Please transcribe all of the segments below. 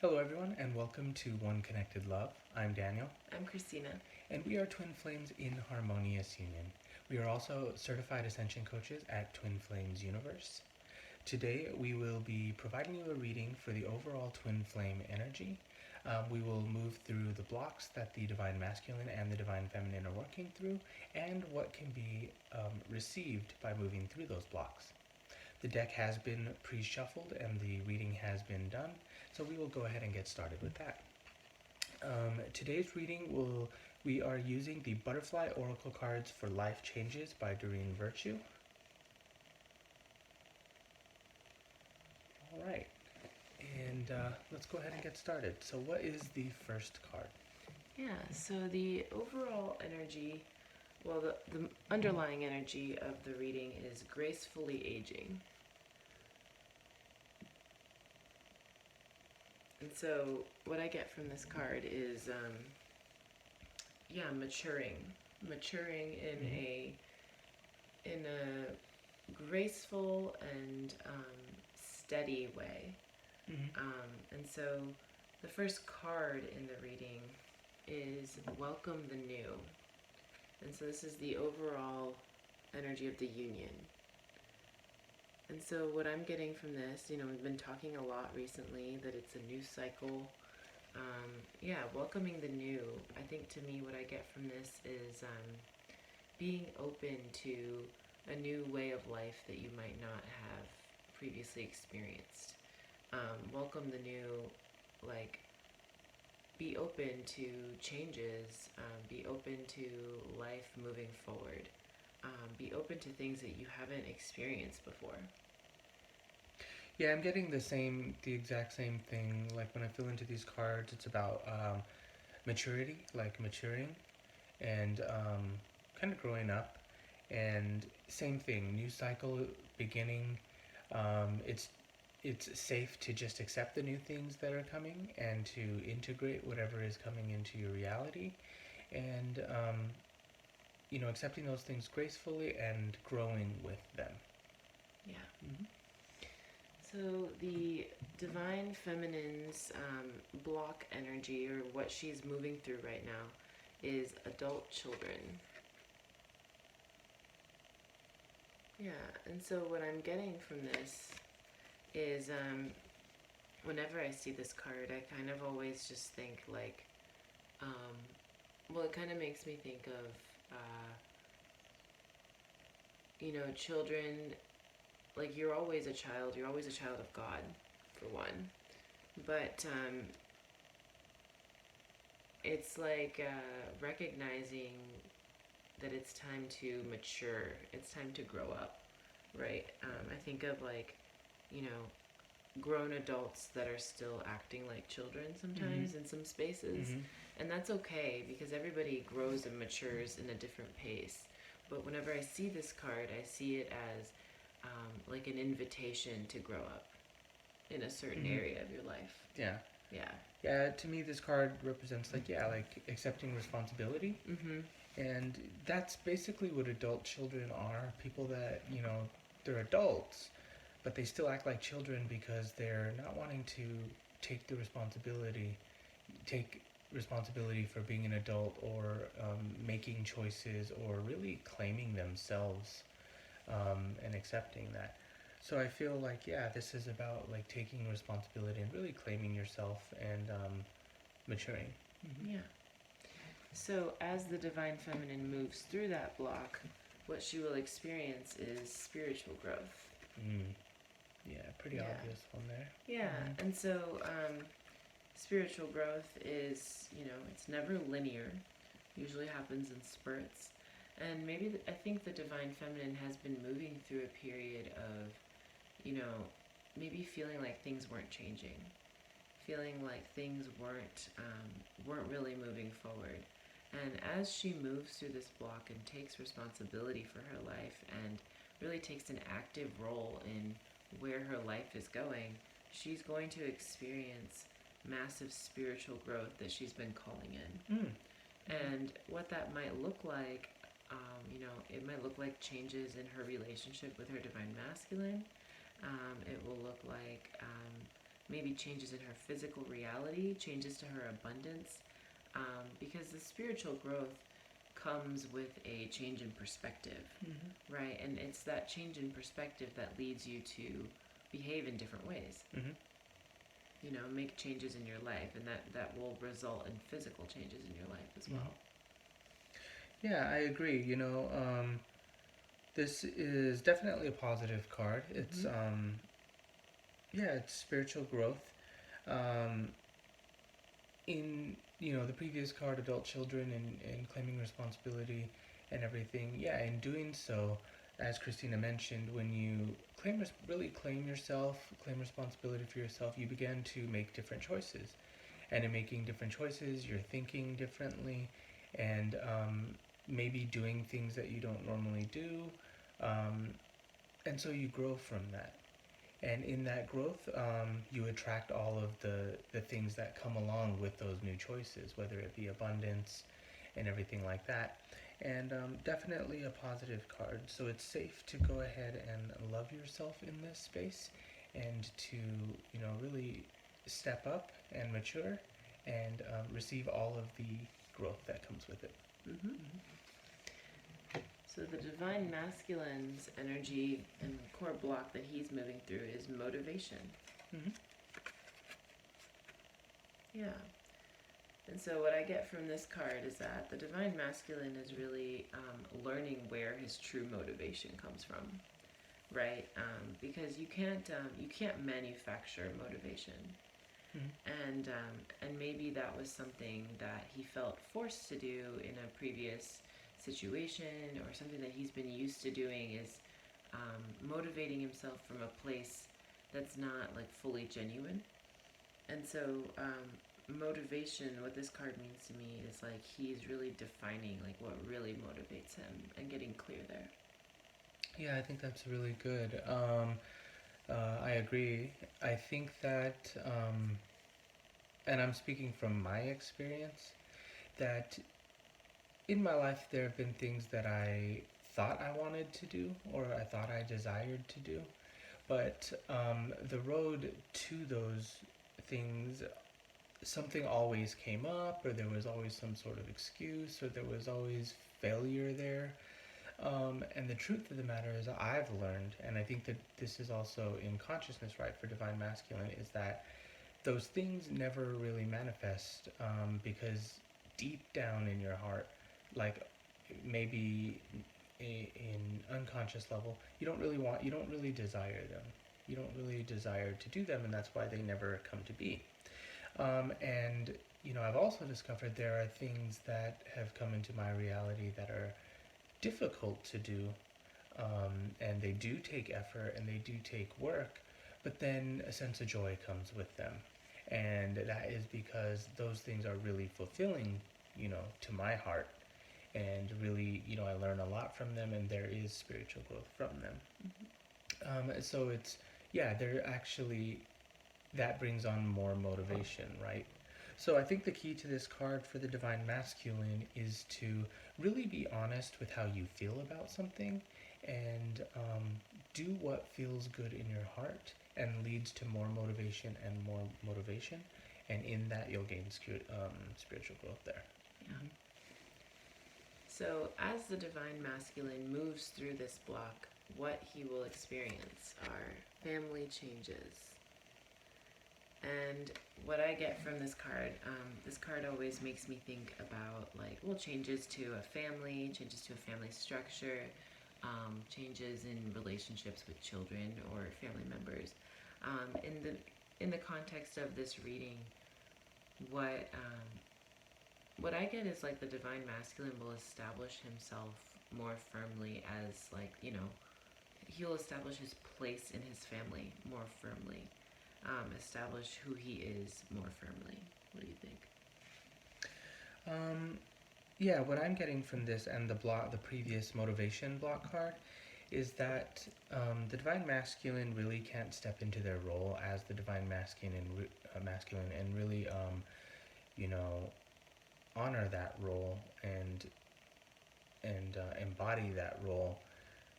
Hello, everyone, and welcome to One Connected Love. I'm Daniel, I'm Christina. and we are twin flames in Harmonious Union. We are also certified ascension coaches at Twin Flames Universe. Today, we will be providing you a reading for the overall twin flame energy. We will move through the blocks that the divine masculine and the divine feminine are working through, and what can be received by moving through those blocks. The deck has been pre-shuffled and the reading has been done, so we will go ahead and get started with that. Today's reading we are using the Butterfly Oracle cards for Life Changes by Doreen Virtue. All right, and let's go ahead and get started. So what is the first card? Yeah, so the overall energy, the underlying energy of the reading is gracefully aging. And so what I get from this card is, maturing. Maturing in a graceful and steady way. And so the first card in the reading is Welcome the New. And so this is the overall energy of the union. And so what I'm getting from this, we've been talking a lot recently that it's a new cycle. Welcoming the new. I think to me what I get from this is being open to a new way of life that you might not have previously experienced. Welcome the new, like, be open to changes, be open to life moving forward, be open to things that you haven't experienced before. Yeah, I'm getting the exact same thing. Like when I fill into these cards, it's about maturity, like maturing, and kind of growing up. And same thing, new cycle beginning. It's safe to just accept the new things that are coming and to integrate whatever is coming into your reality, and accepting those things gracefully and growing with them. Yeah. So the divine feminine's block energy, or what she's moving through right now, is adult children. Yeah, and so what I'm getting from this is whenever I see this card, I kind of always just think like, it kind of makes me think of, children. Like, you're always a child of God, for one. But it's like recognizing that it's time to mature, it's time to grow up, right? I think of, like, grown adults that are still acting like children sometimes in some spaces. And that's okay, because everybody grows and matures in a different pace. But whenever I see this card, I see it as like an invitation to grow up in a certain area of your life. Yeah, to me this card represents like accepting responsibility. And that's basically what adult children are. People that, they're adults, but they still act like children because they're not wanting to take responsibility for being an adult, or making choices, or really claiming themselves, and accepting that. So I feel like, this is about like taking responsibility and really claiming yourself and maturing. Yeah. So as the divine feminine moves through that block, what she will experience is spiritual growth. Yeah, pretty obvious one there. Yeah, and so spiritual growth is, it's never linear. Usually happens in spurts. And I think the divine feminine has been moving through a period of, maybe feeling like things weren't changing, feeling like things weren't really moving forward. And as she moves through this block and takes responsibility for her life and really takes an active role in where her life is going, she's going to experience massive spiritual growth that she's been calling in. And what that might look like, it might look like changes in her relationship with her divine masculine. It will look like maybe changes in her physical reality, changes to her abundance, because the spiritual growth comes with a change in perspective, right? And it's that change in perspective that leads you to behave in different ways. You know, make changes in your life, and that will result in physical changes in your life as well. Yeah, I agree. You know, this is definitely a positive card. It's yeah, it's spiritual growth. Um, in the previous card, adult children and claiming responsibility and everything. Yeah, in doing so, as Christina mentioned, when you really claim yourself, claim responsibility for yourself, you begin to make different choices. And in making different choices, you're thinking differently, and maybe doing things that you don't normally do, and so you grow from that. And in that growth, you attract all of the things that come along with those new choices, whether it be abundance and everything like that. And definitely a positive card. So it's safe to go ahead and love yourself in this space, and to really step up and mature, and receive all of the growth that comes with it. So the divine masculine's energy and core block that he's moving through is motivation. Yeah. And so what I get from this card is that the divine masculine is really learning where his true motivation comes from, right? Because you can't manufacture motivation. And maybe that was something that he felt forced to do in a previous situation, or something that he's been used to doing is motivating himself from a place that's not like fully genuine. And so motivation, what this card means to me is like he's really defining like what really motivates him and getting clear there. Yeah, I think that's really good. I agree. I think that, and I'm speaking from my experience, that in my life there have been things that I thought I wanted to do, or I thought I desired to do, but the road to those things, something always came up, or there was always some sort of excuse, or there was always failure there. And the truth of the matter is, I've learned, and I think that this is also in consciousness, right, for Divine Masculine, is that those things never really manifest, because deep down in your heart, like maybe in unconscious level, you don't really desire them. You don't really desire to do them, and that's why they never come to be. And I've also discovered there are things that have come into my reality that are difficult to do, and they do take effort and they do take work, but then a sense of joy comes with them, and that is because those things are really fulfilling, to my heart, and really, I learn a lot from them, and there is spiritual growth from them. So it's, yeah, they're actually, that brings on more motivation, right? So I think the key to this card for the Divine Masculine is to really be honest with how you feel about something, and do what feels good in your heart and leads to more motivation and more motivation. And in that, you'll gain spiritual growth there. Yeah. So as the Divine Masculine moves through this block, what he will experience are family changes. And what I get from this card always makes me think about changes to a family, changes to a family structure, changes in relationships with children or family members. In the context of this reading, what I get is like the Divine Masculine will establish himself more firmly as he'll establish his place in his family more firmly. Establish who he is more firmly. What do you think? Yeah, what I'm getting from this and the previous motivation block card, is that the Divine Masculine really can't step into their role as the Divine Masculine and really, honor that role and embody that role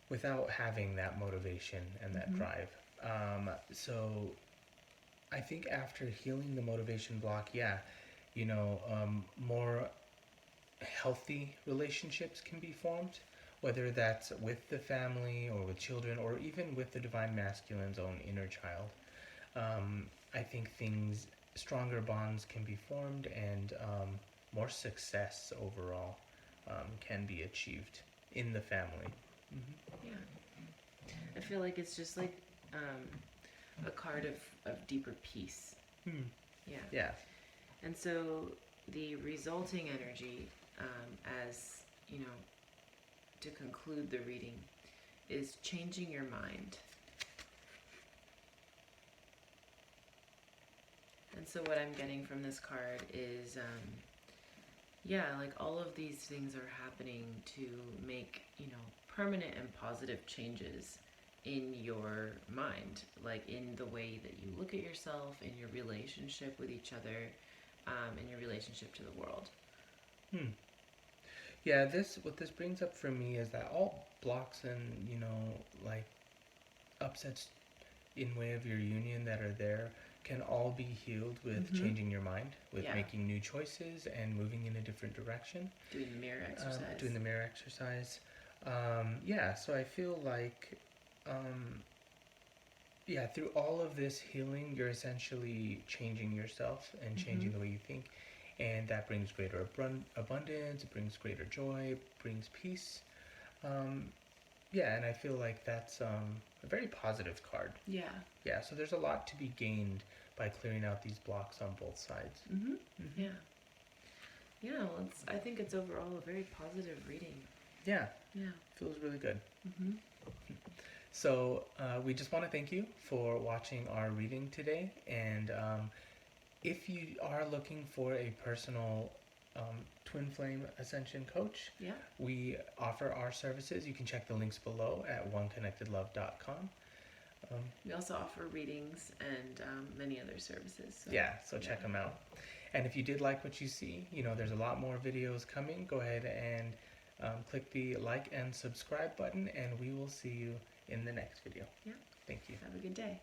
without having that motivation and that drive. So I think after healing the motivation block, yeah, more healthy relationships can be formed, whether that's with the family or with children or even with the divine masculine's own inner child. I think stronger bonds can be formed, and more success overall can be achieved in the family. Yeah. I feel like it's just like a card of deeper peace. Hmm. Yeah. Yeah. And so the resulting energy, as you know, to conclude the reading, is changing your mind. And so what I'm getting from this card is, like all of these things are happening to make, permanent and positive changes in your mind, like in the way that you look at yourself, in your relationship with each other, in your relationship to the world. Hmm. Yeah, what this brings up for me is that all blocks and, like upsets in way of your union that are there can all be healed with changing your mind, with making new choices and moving in a different direction. Doing the mirror exercise. So I feel like, through all of this healing, you're essentially changing yourself and changing the way you think. And that brings greater abundance, it brings greater joy, it brings peace. And I feel like that's a very positive card. Yeah. Yeah, so there's a lot to be gained by clearing out these blocks on both sides. Yeah. Yeah, well, I think it's overall a very positive reading. Yeah. Yeah. Feels really good. So we just want to thank you for watching our reading today. And if you are looking for a personal Twin Flame Ascension coach, we offer our services. You can check the links below at oneconnectedlove.com. We also offer readings and many other services. So check them out. And if you did like what you see, there's a lot more videos coming. Go ahead and click the like and subscribe button, and we will see you in the next video. Yeah. Thank you. Have a good day.